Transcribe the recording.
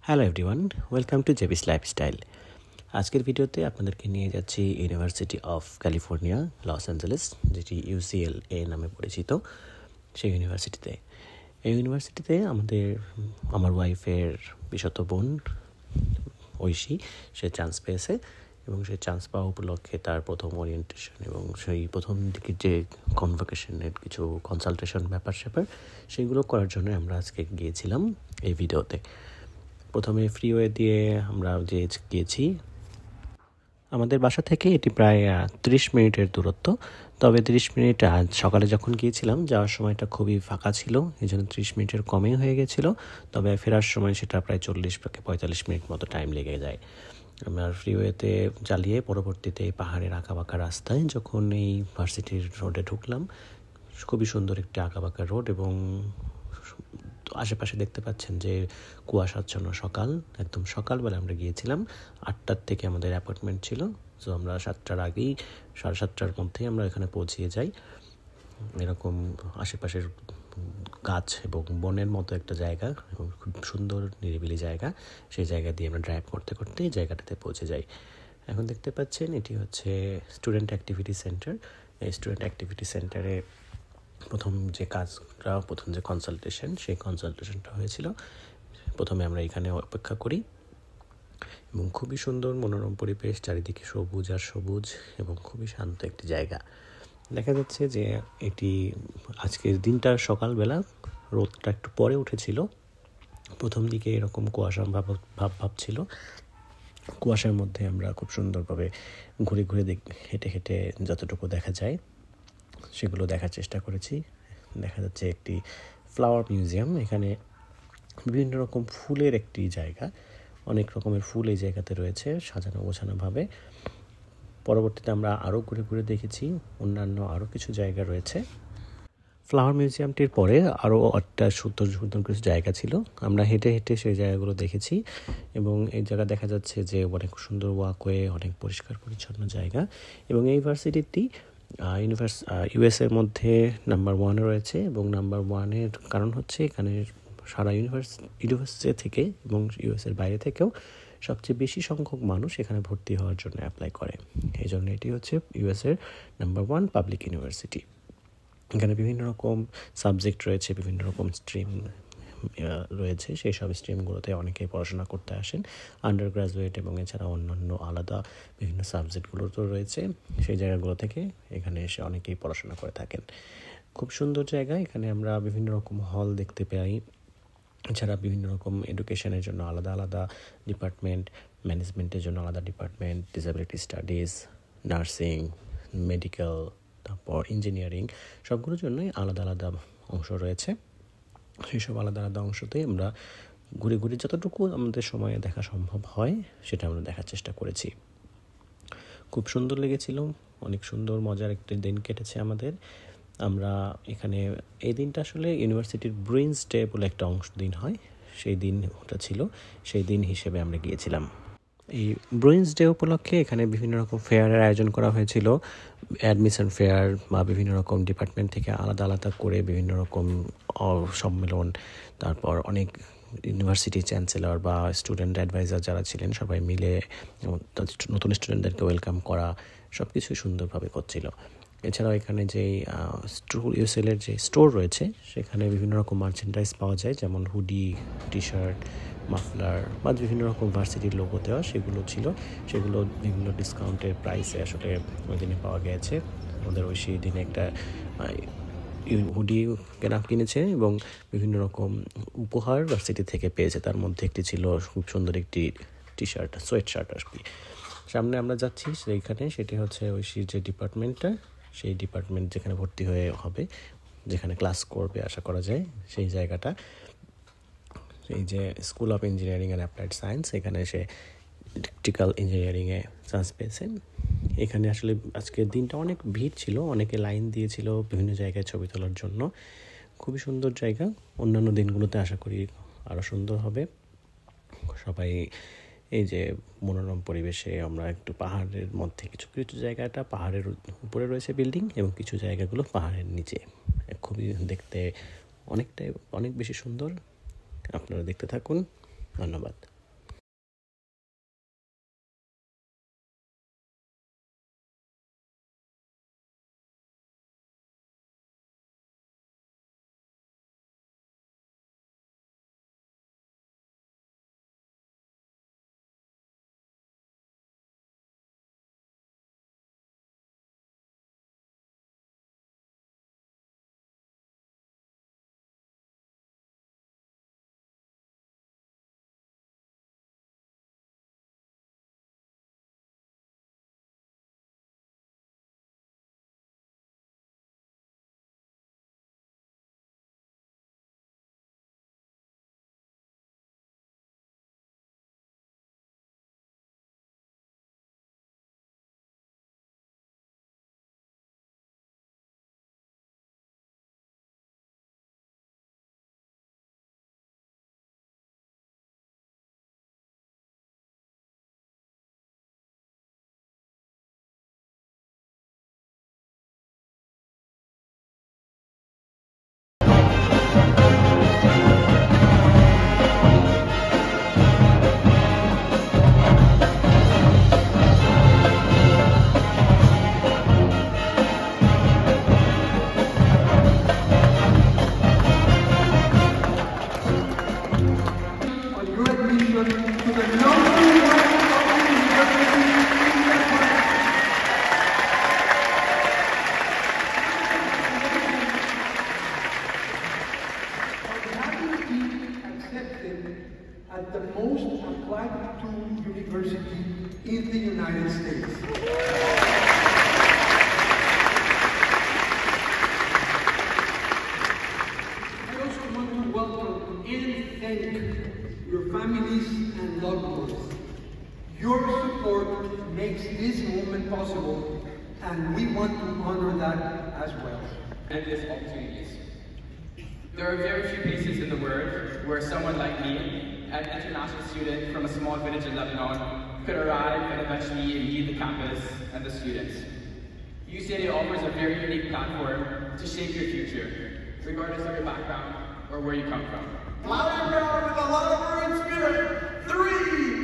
Hello everyone, welcome to জেবিস lifestyle. আজকের ভিডিওতে আপনাদেরকে নিয়ে যাচ্ছি university of California Los Angeles, যেটি UCLA নামে পরিচিত সেই ইউনিভার্সিটিতে। এই ইউনিভার্সিটিতে আমার ওয়াইফের বিশত বোন ঐশী সে চান্স পেয়েছে এবং সেই চান্স পাওয়া উপলক্ষে তার প্রথম ওরিয়েন্টেশন এবং সেই প্রথম দিকে যে কনভোকেশনের কিছু কনসালটেশন ব্যাপার সেগুলো করার জন্য আমরা আজকে গিয়েছিলাম এই ভিডিওতে। প্রথমে ফ্রিওয়ে দিয়ে আমরা গিয়েছি। আমাদের বাসা থেকে এটি প্রায় 30 মিনিটের দূরত্ব। তবে 30 মিনিট সকালে যখন গিয়েছিলাম যাওয়ার সময়টা খুবই ফাঁকা ছিল, এই জন্য 30 মিনিটের কমেই হয়ে গেছিলো। তবে ফেরার সময় সেটা প্রায় 40-45 মিনিট মতো টাইম লেগে যায়। আমরা ফ্রিওয়েতে চালিয়ে পরবর্তীতে পাহাড়ের আঁকাবাঁকা রাস্তায় যখন এই ভার্সিটির রোডে ঢুকলাম, খুবই সুন্দর একটি আঁকাবাঁকা রোড এবং আশেপাশে দেখতে পাচ্ছেন যে কুয়াশাচ্ছন্ন সকাল, একদম সকালবেলা আমরা গিয়েছিলাম। 8টার থেকে আমাদের অ্যাপয়েন্টমেন্ট ছিল, সো আমরা 7টার আগেই 7:30টার মধ্যেই আমরা এখানে পৌঁছিয়ে যাই। এরকম আশেপাশের গাছ এবং বনের মতো একটা জায়গা এবং খুব সুন্দর নিরিবিলি জায়গা, সেই জায়গা দিয়ে আমরা ড্রাইভ করতে করতে এই জায়গাটাতে পৌঁছে যাই। এখন দেখতে পাচ্ছেন এটি হচ্ছে স্টুডেন্ট অ্যাক্টিভিটি সেন্টার। এই স্টুডেন্ট অ্যাক্টিভিটি সেন্টারে প্রথম যে কনসালটেশনটা হয়েছিল। প্রথমে আমরা এখানে অপেক্ষা করি এবং খুবই সুন্দর মনোরম পরিবেশ, চারিদিকে সবুজ আর সবুজ এবং খুবই শান্ত একটি জায়গা। দেখা যাচ্ছে যে এটি আজকের দিনটা সকালবেলা রোদটা একটু পরে উঠেছিল। প্রথম দিকে এরকম কুয়াশা ভাব ছিল। কুয়াশার মধ্যে আমরা খুব সুন্দরভাবে ঘুরে ঘুরে হেঁটে হেঁটে যতটুকু দেখা যায় সেগুলো দেখার চেষ্টা করেছি। দেখা যাচ্ছে একটি ফ্লাওয়ার মিউজিয়াম, এখানে বিভিন্ন রকম ফুলের একটি জায়গা, অনেক রকমের ফুল এই জায়গাতে রয়েছে সাজানো গোছানোভাবে। পরবর্তীতে আমরা আরও ঘুরে ঘুরে দেখেছি অন্যান্য আরও কিছু জায়গা রয়েছে। ফ্লাওয়ার মিউজিয়ামটির পরে আরও একটা সুন্দর সুন্দর কিছু জায়গা ছিল, আমরা হেঁটে হেঁটে সেই জায়গাগুলো দেখেছি এবং এই জায়গা দেখা যাচ্ছে যে অনেক সুন্দর ওয়াকওয়ে, অনেক পরিষ্কার পরিচ্ছন্ন জায়গা এবং এই ইউনিভার্সিটিটি ইউএসের মধ্যে নাম্বার 1-এ রয়েছে এবং নাম্বার 1-এর কারণ হচ্ছে এখানে সারা ইউনিভার্সিটি থেকে এবং ইউএসের বাইরে থেকেও সবচেয়ে বেশি সংখ্যক মানুষ এখানে ভর্তি হওয়ার জন্য অ্যাপ্লাই করে। এই জন্য এটি হচ্ছে ইউএসের নাম্বার 1 পাবলিক ইউনিভার্সিটি। এখানে বিভিন্ন রকম সাবজেক্ট রয়েছে, বিভিন্ন রকম স্ট্রিম রয়েছে। সেই সব স্ট্রিমগুলোতে অনেকেই পড়াশোনা করতে আসেন, আন্ডার গ্রাজুয়েট এবং এছাড়া অন্যান্য আলাদা বিভিন্ন সাবজেক্টগুলো তো রয়েছে। সেই জায়গাগুলো থেকে এখানে এসে অনেকেই পড়াশোনা করে থাকেন। খুব সুন্দর জায়গা, এখানে আমরা বিভিন্ন রকম হল দেখতে পাই। এছাড়া বিভিন্ন রকম এডুকেশনের জন্য আলাদা আলাদা ডিপার্টমেন্ট, ম্যানেজমেন্টের জন্য আলাদা department, disability studies, nursing, medical, তারপর ইঞ্জিনিয়ারিং, সবগুলোর জন্যই আলাদা আলাদা অংশ রয়েছে। সেই সব আলাদা আলাদা অংশতে আমরা ঘুরে ঘুরে যতটুকু আমাদের সময়ে দেখা সম্ভব হয় সেটা আমরা দেখার চেষ্টা করেছি। খুব সুন্দর লেগেছিল, অনেক সুন্দর মজার একটি দিন কেটেছে আমাদের। আমরা এখানে এই দিনটা আসলে ইউনিভার্সিটির ব্রুইন্স ডে বলে একটা দিন হয়, সেই দিন ওটা ছিল, সেই দিন হিসেবে আমরা গিয়েছিলাম। এই ব্রুইন্স ডে উপলক্ষে এখানে বিভিন্ন রকম ফেয়ারের আয়োজন করা হয়েছিল, অ্যাডমিশন ফেয়ার বা বিভিন্ন রকম ডিপার্টমেন্ট থেকে আলাদা আলাদা করে বিভিন্ন রকম সম্মেলন, তারপর অনেক ইউনিভার্সিটি চ্যান্সেলর বা স্টুডেন্ট অ্যাডভাইজার যারা ছিলেন সবাই মিলে নতুন স্টুডেন্টদেরকে ওয়েলকাম করা, সব কিছুই সুন্দরভাবে করছিল। এছাড়াও এখানে যে ইউসিএলের যে স্টোর রয়েছে সেখানে বিভিন্ন রকম মার্চেন্ডাইজ পাওয়া যায়, যেমন হুডি, টি শার্ট, মাফলার বা বিভিন্ন রকম ভার্সিটির লোগো দেওয়া সেগুলো ছিল। সেগুলো বিভিন্ন ডিসকাউন্টের প্রাইসে আসলে ওই দিনে পাওয়া গিয়েছে। আমাদের ওই সেই দিনে একটা হুডি কিনেছে এবং বিভিন্ন রকম উপহার ভার্সিটি থেকে পেয়েছে। তার মধ্যে একটি ছিল খুব সুন্দর একটি টি শার্ট, সোয়েট শার্ট আর কি। সামনে আমরা যাচ্ছি সেইখানে, সেটি হচ্ছে ওই যে ডিপার্টমেন্টটা, সেই ডিপার্টমেন্ট যেখানে ভর্তি হয়ে হবে, যেখানে ক্লাস করবে আশা করা যায়, সেই জায়গাটা এই যে school of engineering and applied science, এখানে সে ইলেকট্রিক্যাল ইঞ্জিনিয়ারিংয়ে চান্স পেয়েছেন। এখানে আসলে আজকের দিনটা অনেক ভিড় ছিল, অনেকে লাইন দিয়েছিল বিভিন্ন জায়গায় ছবি তোলার জন্য। খুবই সুন্দর জায়গা, অন্যান্য দিনগুলোতে আশা করি আরও সুন্দর হবে। সবাই এই যে মনোরম পরিবেশে আমরা একটু পাহাড়ের মধ্যে কিছু কিছু জায়গাটা পাহাড়ের উপরে রয়েছে বিল্ডিং এবং কিছু জায়গাগুলো পাহাড়ের নিচে, খুবই দেখতে অনেক বেশি সুন্দর। আপনারা দেখতে থাকুন, ধন্যবাদ। congratulations to the #1 Open University in Lebanon. Having been accepted at the most applied to university in the United States. I also want to welcome and thank your families and loved ones. Your support makes this moment possible, and we want to honor that as well. And these opportunities. There are very few places in the world where someone like me, an international student from a small village in Lebanon, could arrive and eventually lead the campus and the students. UCLA offers a very unique platform to shape your future, regardless of your background or where you come from. Loud and proud with a lot of root spirit. 3,